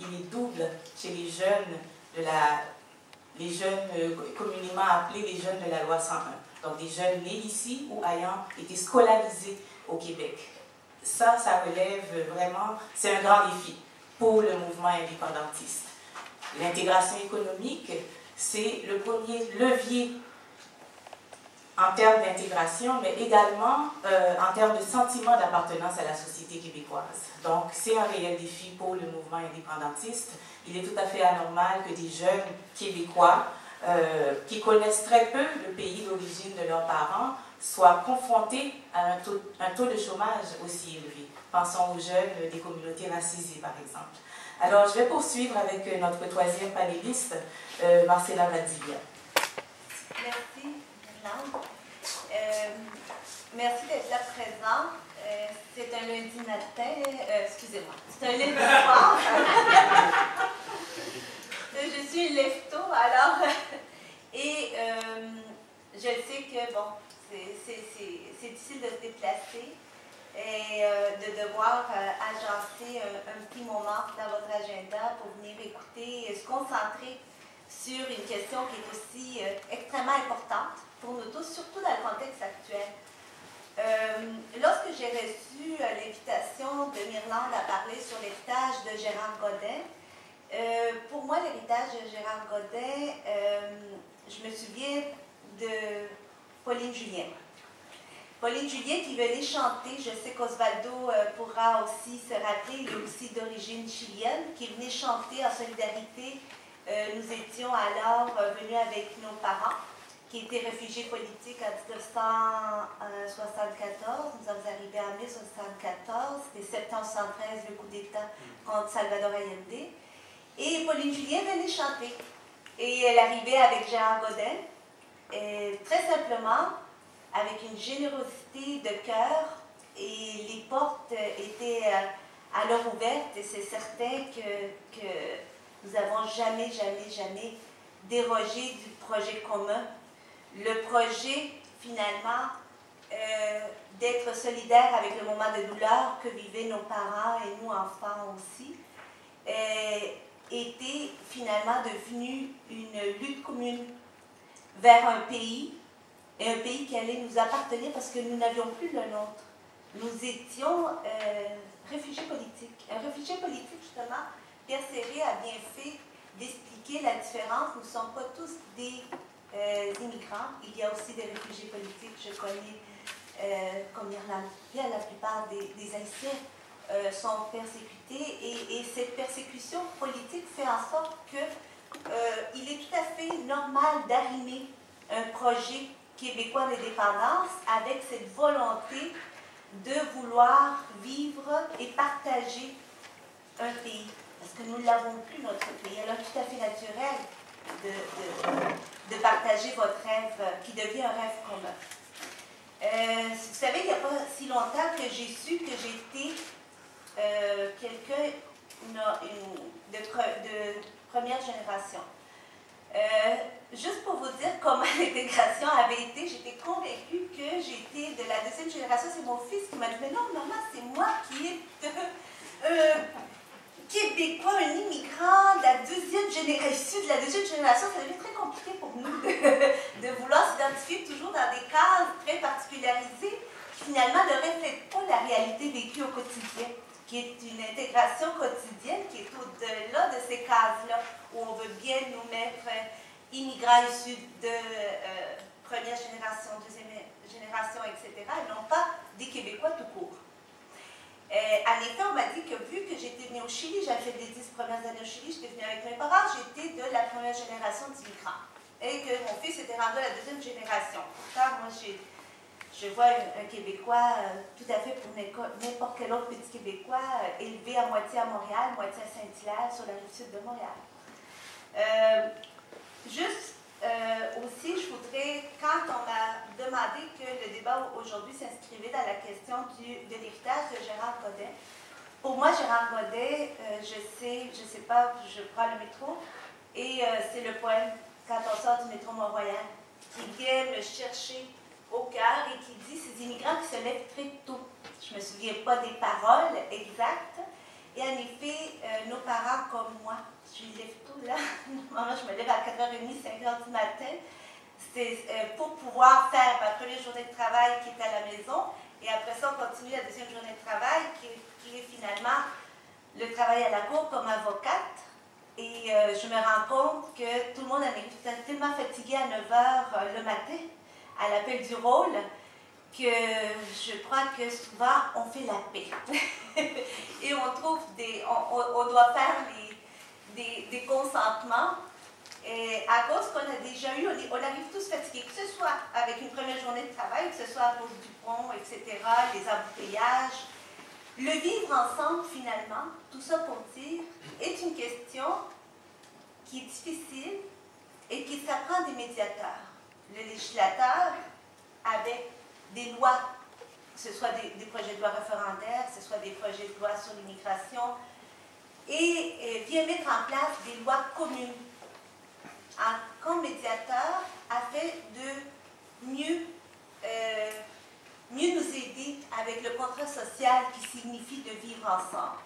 il est double chez les jeunes communément appelés les jeunes de la loi 101. Donc des jeunes nés ici ou ayant été scolarisés au Québec. Ça relève vraiment, c'est un grand défi pour le mouvement indépendantiste. L'intégration économique, c'est le premier levier en termes d'intégration, mais également en termes de sentiment d'appartenance à la société québécoise. Donc, c'est un réel défi pour le mouvement indépendantiste. Il est tout à fait anormal que des jeunes Québécois qui connaissent très peu le pays d'origine de leurs parents soient confrontés à un taux de chômage aussi élevé. Pensons aux jeunes des communautés racisées, par exemple. Alors, je vais poursuivre avec notre troisième panéliste, Marcella Valdivia. Merci, Irlande. Merci d'être là présent. C'est un lundi matin, excusez-moi, c'est un lundi soir. Je suis une lève-tôt, alors, et je sais que, bon, c'est difficile de se déplacer et de devoir agencer un petit moment dans votre agenda pour venir écouter et se concentrer sur une question qui est aussi extrêmement importante pour nous tous, surtout dans le contexte actuel. Lorsque j'ai reçu l'invitation de Mirlande à parler sur l'héritage de Gérard Godin, pour moi, l'héritage de Gérard Godin, je me souviens de Pauline Julien. Pauline Julien qui venait chanter, je sais qu'Osvaldo pourra aussi se rappeler, il est aussi d'origine chilienne, qui venait chanter en solidarité. Nous étions alors venus avec nos parents, qui étaient réfugiés politiques en 1974. Nous sommes arrivés en 1974, c'était septembre 1973, le coup d'État contre Salvador Allende. Et Pauline Julien venait chanter. Et elle arrivait avec Gérard Godin, et très simplement, avec une générosité de cœur, et les portes étaient alors ouvertes, et c'est certain que nous n'avons jamais dérogé du projet commun. Le projet, finalement, d'être solidaire avec le moment de douleur que vivaient nos parents et nous, enfants aussi, était finalement devenu une lutte commune vers un pays, et un pays qui allait nous appartenir parce que nous n'avions plus le nôtre. Nous étions réfugiés politiques. Un réfugié politique, justement, Pierre Serré a bien fait d'expliquer la différence. Nous ne sommes pas tous des immigrants. Il y a aussi des réfugiés politiques. Je connais, comme Irlande, la plupart des Haïtiens sont persécutés. Et cette persécution politique fait en sorte qu'il est tout à fait normal d'arrimer un projet québécois d'indépendance avec cette volonté de vouloir vivre et partager un pays. Parce que nous ne l'avons plus, notre pays. Alors, tout à fait naturel de partager votre rêve, qui devient un rêve commun. Vous savez, il n'y a pas si longtemps que j'ai su que j'étais quelqu'un de première génération. Juste pour vous dire comment l'intégration avait été, j'étais convaincue que j'étais de la deuxième génération. C'est mon fils qui m'a dit, mais non, maman, c'est moi qui est Québécois, un immigrant de la deuxième génération. De la deuxième génération, ça devient très compliqué pour nous de vouloir s'identifier toujours dans des cases très particularisées qui finalement ne reflètent pas la réalité vécue au quotidien, qui est une intégration quotidienne qui est au-delà de ces cases-là, où on veut bien nous mettre immigrants issus de première génération, deuxième génération, etc., et non pas des Québécois tout court. En effet, on m'a dit que vu que j'étais venue au Chili, j'avais fait les 10 premières années au Chili, j'étais venue avec mes parents, j'étais de la première génération d'immigrants. Et que mon fils était rendu à la deuxième génération. Pourtant, moi, je vois un Québécois tout à fait pour n'importe quel autre petit Québécois, élevé à moitié à Montréal, moitié à Saint-Hilaire, sur la rive sud de Montréal. Aussi, je voudrais, quand on m'a demandé que le débat aujourd'hui s'inscrivait dans la question de l'héritage de Gérard Godin, pour moi, Gérard Godin, je sais pas, je prends le métro, et c'est le poème « Quand on sort du métro Mont-Royal » qui vient me chercher au cœur et qui dit ces immigrants qui se lèvent très tôt. Je ne me souviens pas des paroles exactes, et en effet, nos parents gens comme moi. Je me lève tôt, là. Normalement, je me lève à 4h30, 5h du matin. C'est pour pouvoir faire ma première journée de travail qui est à la maison. Et après ça, on continue la deuxième journée de travail qui est finalement le travail à la cour comme avocate. Et je me rends compte que tout le monde est tellement fatigué à 9h le matin, à l'appel du rôle, que je crois que souvent on fait la paix. Et on trouve on doit faire des consentements. Et à cause qu'on a déjà eu, on arrive tous fatigués, que ce soit avec une première journée de travail, que ce soit à cause du pont, etc., les embouteillages. Le vivre ensemble, finalement, tout ça pour dire, est une question qui est difficile et qui s'apprend des médiateurs. Le législateur, avec des lois, que ce soit des projets de loi référendaires, que ce soit des projets de loi sur l'immigration, et vient mettre en place des lois communes. Comme médiateur, afin de mieux nous aider avec le contrat social qui signifie de vivre ensemble.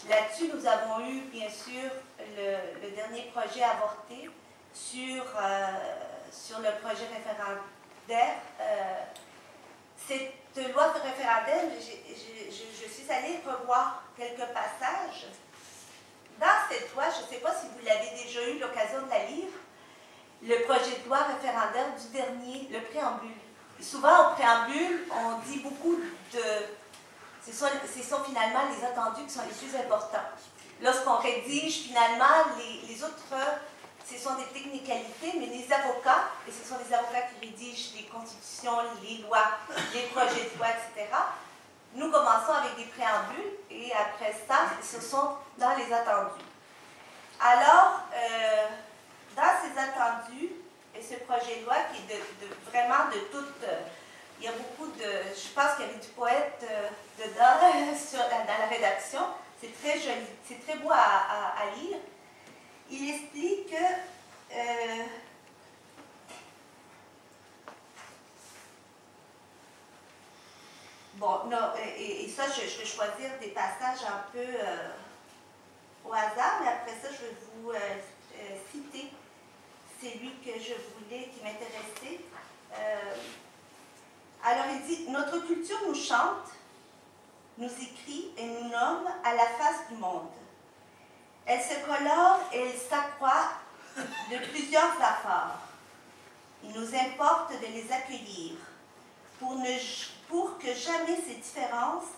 Là-dessus, nous avons eu, bien sûr, le dernier projet avorté sur le projet référendaire. Cette loi référendaire, je suis allée revoir quelques passages. Dans cette loi, je ne sais pas si vous l'avez déjà eu l'occasion de la lire, le projet de loi référendaire du dernier, le préambule. Souvent, au préambule, on dit beaucoup de... Ce sont finalement les attendus qui sont les plus importants. Lorsqu'on rédige, finalement, les autres, ce sont des technicalités, mais les avocats, et ce sont les avocats qui rédigent les constitutions, les lois, les projets de loi, etc., nous commençons avec des préambules et après ça, ce sont dans les attendus. Alors, dans ces attendus, et ce projet de loi qui est vraiment de toute... il y a beaucoup de... Je pense qu'il y avait du poète dedans, dans la rédaction. C'est très joli, c'est très beau à lire. Il explique que... bon, non, et ça, je vais choisir des passages un peu au hasard, mais après ça, je vais vous citer celui que je voulais, qui m'intéressait. Alors, il dit « Notre culture nous chante, nous écrit et nous nomme à la face du monde. Elle se colore et elle s'accroît de plusieurs apports. Il nous importe de les accueillir pour que jamais ces différences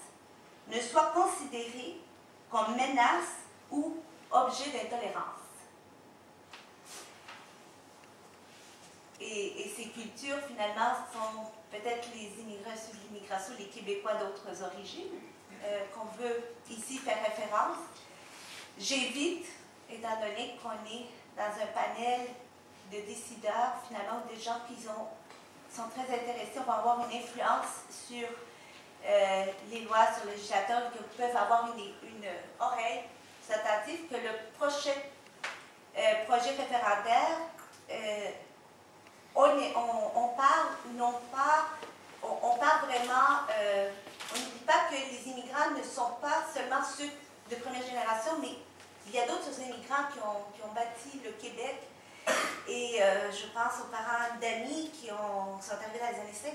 ne soient considérées comme menaces ou objets d'intolérance. » Et ces cultures, finalement, sont peut-être les immigrants sur l'immigration, les Québécois d'autres origines, qu'on veut ici faire référence. J'évite, étant donné qu'on est dans un panel de décideurs, finalement, des gens qui sont très intéressés, vont avoir une influence sur les lois, sur le législateur, qui peuvent avoir une oreille attentive, que le prochain projet référendaire, on parle vraiment, on ne dit pas que les immigrants ne sont pas seulement ceux de première génération, mais il y a d'autres immigrants qui ont bâti le Québec. Et je pense aux parents d'amis qui sont arrivés dans les années 50,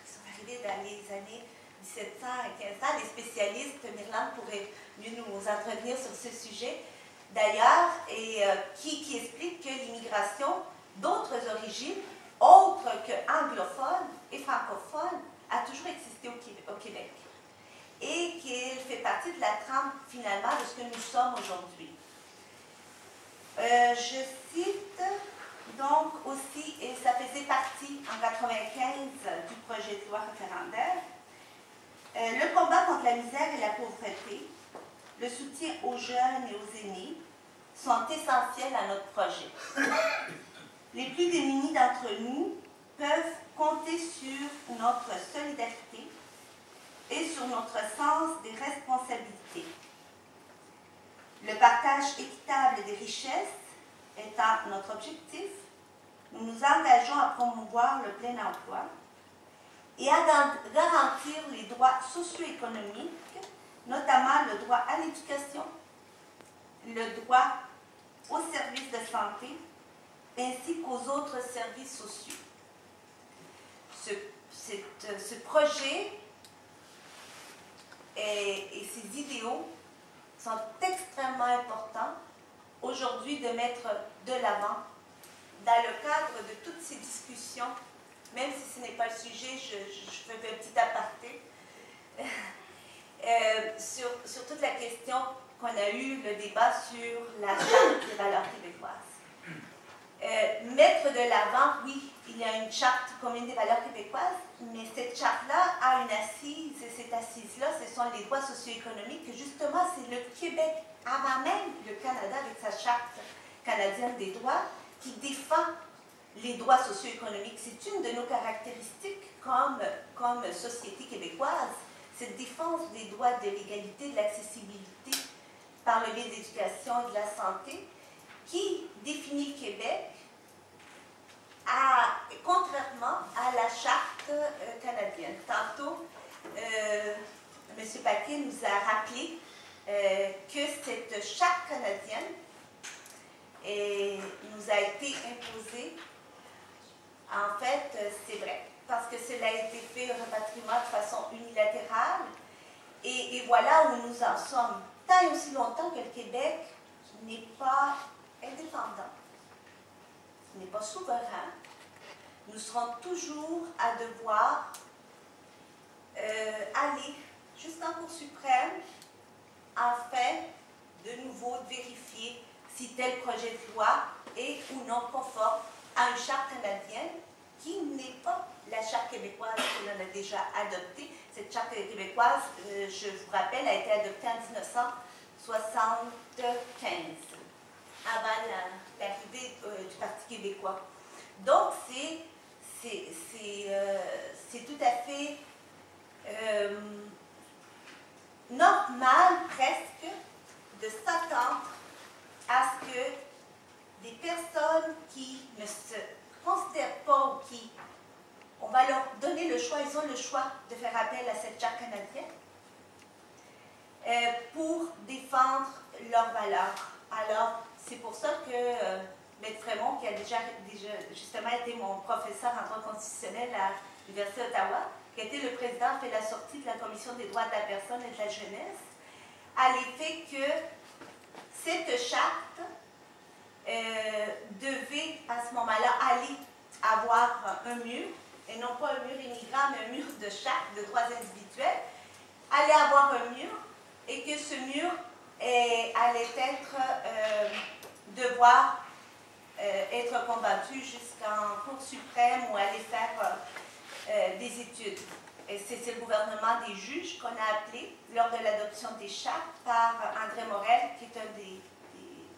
qui sont arrivés dans les années 1700 et 1500. Les spécialistes, Myrland pourrait mieux nous entretenir sur ce sujet, d'ailleurs, et qui explique que l'immigration d'autres origines, autres qu'anglophones et francophones, a toujours existé au Québec. Et qu'elle fait partie de la trame, finalement, de ce que nous sommes aujourd'hui. Je cite donc aussi, et ça faisait partie en 1995 du projet de loi référendaire, le combat contre la misère et la pauvreté, le soutien aux jeunes et aux aînés sont essentiels à notre projet. Les plus démunis d'entre nous peuvent compter sur notre solidarité et sur notre sens des responsabilités. Le partage équitable des richesses étant notre objectif, nous nous engageons à promouvoir le plein emploi et à garantir les droits socio-économiques, notamment le droit à l'éducation, le droit aux services de santé ainsi qu'aux autres services sociaux. Ce projet et ses idéaux sont extrêmement importants aujourd'hui de mettre de l'avant dans le cadre de toutes ces discussions, même si ce n'est pas le sujet, je fais un petit aparté, sur toute la question qu'on a eu, le débat sur la charte des valeurs québécoises. Mettre de l'avant, oui, il y a une charte commune des valeurs québécoises, mais cette charte-là a une assise, et cette assise-là, ce sont les droits socio-économiques, que justement, c'est le Québec, avant même le Canada, avec sa charte canadienne des droits, qui défend les droits socio-économiques. C'est une de nos caractéristiques comme société québécoise, cette défense des droits de l'égalité, de l'accessibilité par le biais de l'éducation et de la santé, qui définit Québec contrairement à la charte canadienne. Tantôt, M. Paquet nous a rappelé que cette charte canadienne nous a été imposée. En fait, c'est vrai, parce que cela a été fait au rapatriement de façon unilatérale. Et voilà où nous en sommes. Tant et aussi longtemps que le Québec n'est pas indépendant, n'est pas souverain, nous serons toujours à devoir aller jusqu'en Cour suprême afin de nouveau vérifier si tel projet de loi est ou non conforme à une charte canadienne qui n'est pas la charte québécoise que l'on a déjà adoptée. Cette charte québécoise, je vous rappelle, a été adoptée en 1975, avant l'arrivée du Parti québécois. Donc, c'est tout à fait normal, presque, de s'attendre à ce que des personnes qui ne se considèrent pas ou qui, on va leur donner le choix, ils ont le choix de faire appel à cette charte canadienne pour défendre leurs valeurs. Alors, c'est pour ça que M. Frémont, qui a déjà justement été mon professeur en droit constitutionnel à l'Université d'Ottawa, qui a été le président, fait la sortie de la Commission des droits de la personne et de la jeunesse, à l'effet que cette charte devait à ce moment-là aller avoir un mur, et non pas un mur immigrant, mais un mur de charte, de droits individuels, allait avoir un mur, et que ce mur allait devoir être combattu jusqu'en Cour suprême ou aller faire des études. Et c'est le gouvernement des juges qu'on a appelé lors de l'adoption des chartes par André Morel, qui est un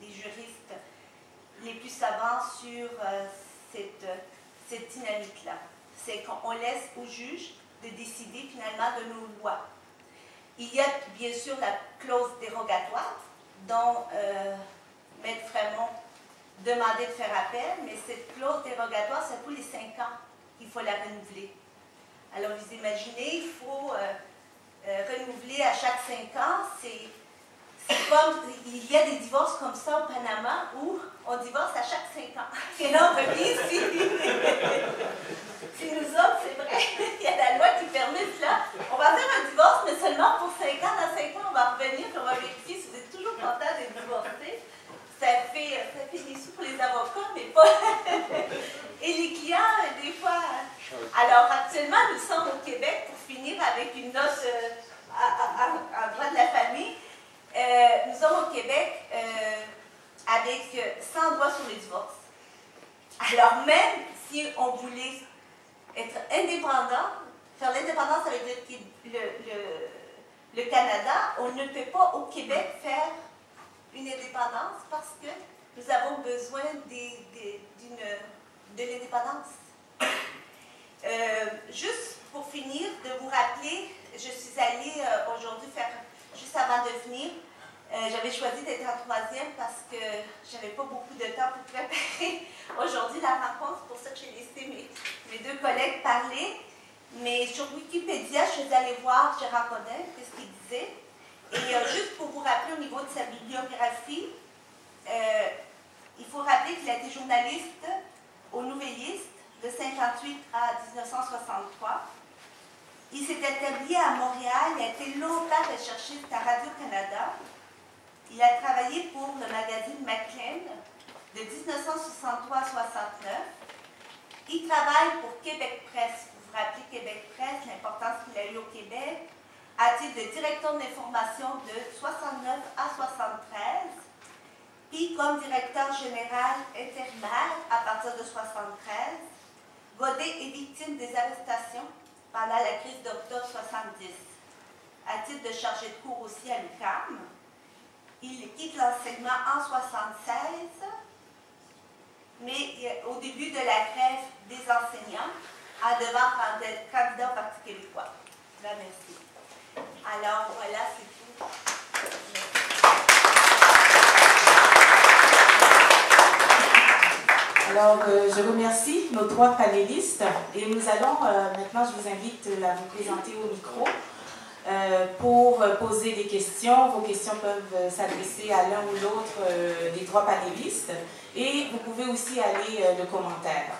des juristes les plus savants sur cette dynamique-là. C'est qu'on laisse aux juges de décider finalement de nos lois. Il y a bien sûr la clause dérogatoire dont M. Frémont demandait de faire appel, mais cette clause dérogatoire, c'est tous les 5 ans qu'il faut la renouveler. Alors vous imaginez, il faut renouveler à chaque 5 ans. C'est comme, il y a des divorces comme ça au Panama où on divorce à chaque 5 ans. Et là, on revient ici. Chez nous autres, c'est vrai, il y a la loi qui permet cela. On va faire un divorce, mais seulement pour 5 ans. Dans 5 ans, on va revenir, on va vérifier si vous êtes toujours content d'être divorcé. Ça fait des sous pour les avocats, mais pas. Et les clients, des fois. Alors, actuellement, nous sommes au Québec, pour finir avec une noce en droit de la famille. Nous sommes au Québec avec 100 droits sur les divorces. Alors, même si on voulait être indépendant, faire l'indépendance avec le Canada, on ne peut pas au Québec faire une indépendance parce que nous avons besoin de l'indépendance. Juste pour finir, de vous rappeler, je suis allée aujourd'hui faire, juste avant de venir, j'avais choisi d'être en 3e parce que j'avais pas beaucoup de temps pour préparer aujourd'hui la rencontre, pour ça que j'ai laissé mes 2 collègues parler. Mais sur Wikipédia, je suis allée voir Gérard Godin, qu'est-ce qu'il disait. Et juste pour vous rappeler au niveau de sa bibliographie, il faut rappeler qu'il a été journaliste au Nouvelliste de 1958 à 1963. Il s'est établi à Montréal, il a été longtemps recherchiste à Radio-Canada. Il a travaillé pour le magazine Maclean de 1963 à 1969. Il travaille pour Québec Presse. Vous vous rappelez Québec Presse, l'importance qu'il a eu au Québec, à titre de directeur d'information de 69 à 73, puis comme directeur général intérimaire à partir de 73. Godet est victime des arrestations pendant la crise d'octobre 70. À titre de chargé de cours aussi à l'UQAM, il quitte l'enseignement en 1976, mais au début de la grève des enseignants, en devant être candidat au Parti québécois. Là, merci. Alors, voilà, c'est tout. Alors, je remercie nos 3 panélistes et nous allons, maintenant, je vous invite à vous présenter au micro pour poser des questions. Vos questions peuvent s'adresser à l'un ou l'autre des 3 panélistes et vous pouvez aussi aller le commentaire.